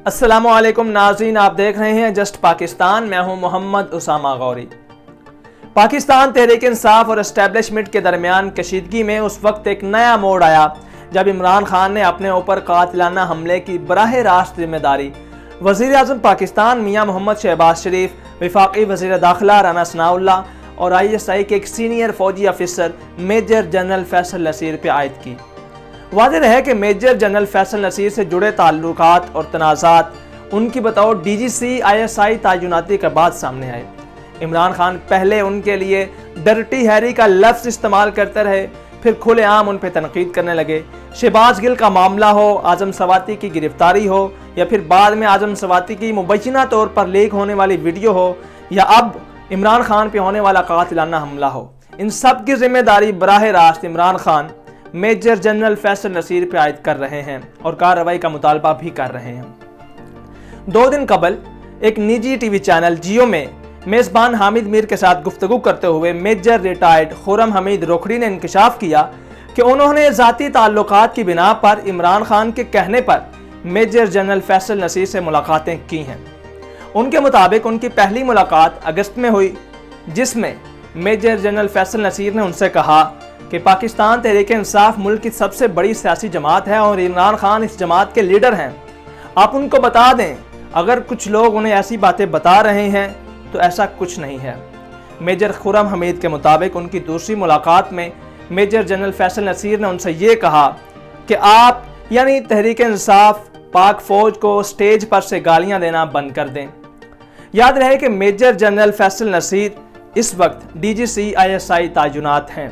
السلام علیکم ناظرین، آپ دیکھ رہے ہیں جسٹ پاکستان۔ میں ہوں محمد اسامہ غوری۔ پاکستان تحریک انصاف اور اسٹیبلشمنٹ کے درمیان کشیدگی میں اس وقت ایک نیا موڑ آیا جب عمران خان نے اپنے اوپر قاتلانہ حملے کی براہ راست ذمہ داری وزیر اعظم پاکستان میاں محمد شہباز شریف، وفاقی وزیر داخلہ رانا ثناءاللہ اور ISI کے ایک سینئر فوجی افسر میجر جنرل فیصل نصیر پہ عائد کی۔ واضح ہے کہ میجر جنرل فیصل نصیر سے جڑے تعلقات اور تنازعات ان کی بطور DGC ISI تعیناتی کے بعد سامنے آئے۔ عمران خان پہلے ان کے لیے ڈرٹی ہیری کا لفظ استعمال کرتے رہے، پھر کھلے عام ان پہ تنقید کرنے لگے۔ شہباز گل کا معاملہ ہو، اعظم سواتی کی گرفتاری ہو، یا پھر بعد میں اعظم سواتی کی مبینہ طور پر لیک ہونے والی ویڈیو ہو، یا اب عمران خان پہ ہونے والا قاتلانہ حملہ ہو، ان سب کی ذمہ داری براہ راست عمران خان میجر جنرل فیصل نصیر پہ عائد کر رہے ہیں اور کارروائی کا مطالبہ بھی کر رہے ہیں۔ 2 دن قبل ایک نجی ٹی وی چینل جیو میں میزبان حامد میر کے ساتھ گفتگو کرتے ہوئے میجر ریٹائرڈ خرم حمید روکھڑی نے انکشاف کیا کہ انہوں نے ذاتی تعلقات کی بنا پر عمران خان کے کہنے پر میجر جنرل فیصل نصیر سے ملاقاتیں کی ہیں۔ ان کے مطابق ان کی پہلی ملاقات اگست میں ہوئی، جس میں میجر جنرل فیصل نصیر نے ان سے کہا کہ پاکستان تحریک انصاف ملک کی سب سے بڑی سیاسی جماعت ہے اور عمران خان اس جماعت کے لیڈر ہیں۔ آپ ان کو بتا دیں، اگر کچھ لوگ انہیں ایسی باتیں بتا رہے ہیں تو ایسا کچھ نہیں ہے۔ میجر خرم حمید کے مطابق ان کی دوسری ملاقات میں میجر جنرل فیصل نصیر نے ان سے یہ کہا کہ آپ یعنی تحریک انصاف پاک فوج کو سٹیج پر سے گالیاں دینا بند کر دیں۔ یاد رہے کہ میجر جنرل فیصل نصیر اس وقت DGC ISI تعینات ہیں۔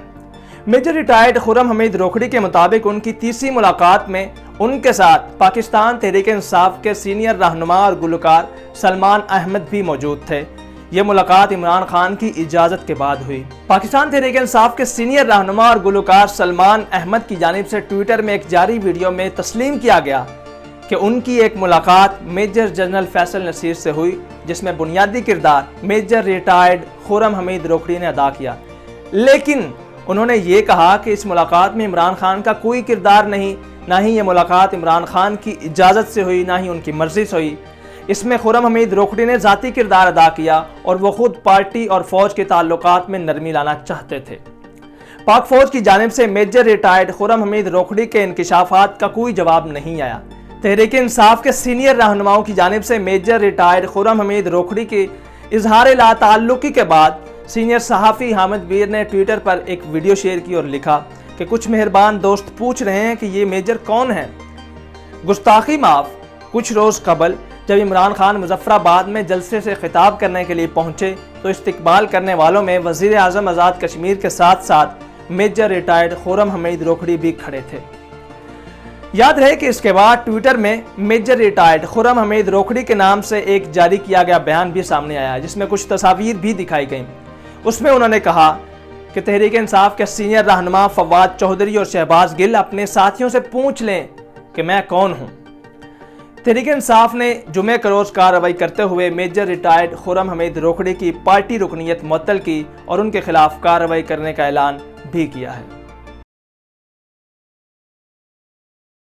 میجر ریٹائرڈ خرم حمید روکھڑی کے مطابق ان کی تیسری ملاقات میں ان کے ساتھ پاکستان تحریک انصاف کے سینئر رہنما اور گلوکار سلمان احمد بھی موجود تھے۔ یہ ملاقات عمران خان کی اجازت کے بعد ہوئی۔ پاکستان تحریک انصاف کے سینئر رہنما اور گلوکار سلمان احمد کی جانب سے ٹویٹر میں ایک جاری ویڈیو میں تسلیم کیا گیا کہ ان کی ایک ملاقات میجر جنرل فیصل نصیر سے ہوئی، جس میں بنیادی کردار میجر ریٹائرڈ خرم حمید روکھڑی نے ادا کیا، لیکن انہوں نے یہ کہا کہ اس ملاقات میں عمران خان کا کوئی کردار نہیں، نہ ہی یہ ملاقات عمران خان کی اجازت سے ہوئی، نہ ہی ان کی مرضی سے ہوئی۔ اس میں خرم حمید روکھڑی نے ذاتی کردار ادا کیا اور وہ خود پارٹی اور فوج کے تعلقات میں نرمی لانا چاہتے تھے۔ پاک فوج کی جانب سے میجر ریٹائرڈ خرم حمید روکھڑی کے انکشافات کا کوئی جواب نہیں آیا۔ تحریک انصاف کے سینئر رہنماؤں کی جانب سے میجر ریٹائرڈ خرم حمید روکھڑی کے اظہار لا تعلقی کے بعد سینئر صحافی حامد میر نے ٹویٹر پر ایک ویڈیو شیئر کی اور لکھا کہ کچھ مہربان دوست پوچھ رہے ہیں کہ یہ میجر کون ہیں؟ گستاخی معاف۔ کچھ روز قبل جب عمران خان مظفر آباد میں جلسے سے خطاب کرنے کے لیے پہنچے تو استقبال کرنے والوں میں وزیر اعظم آزاد کشمیر کے ساتھ ساتھ میجر ریٹائرڈ خرم حمید روکھڑی بھی کھڑے تھے۔ یاد رہے کہ اس کے بعد ٹویٹر میں میجر ریٹائرڈ خرم حمید روکھڑی کے نام سے ایک جاری کیا گیا بیان بھی سامنے آیا، جس میں کچھ تصاویر بھی دکھائی گئیں۔ اس میں انہوں نے کہا کہ تحریک انصاف کے سینئر رہنما فواد چودھری اور شہباز گل اپنے ساتھیوں سے پوچھ لیں کہ میں کون ہوں۔ تحریک انصاف نے جمعہ کے روز کارروائی کرتے ہوئے میجر ریٹائرڈ خرم حمید روکھڑی کی پارٹی رکنیت معطل کی اور ان کے خلاف کارروائی کرنے کا اعلان بھی کیا ہے۔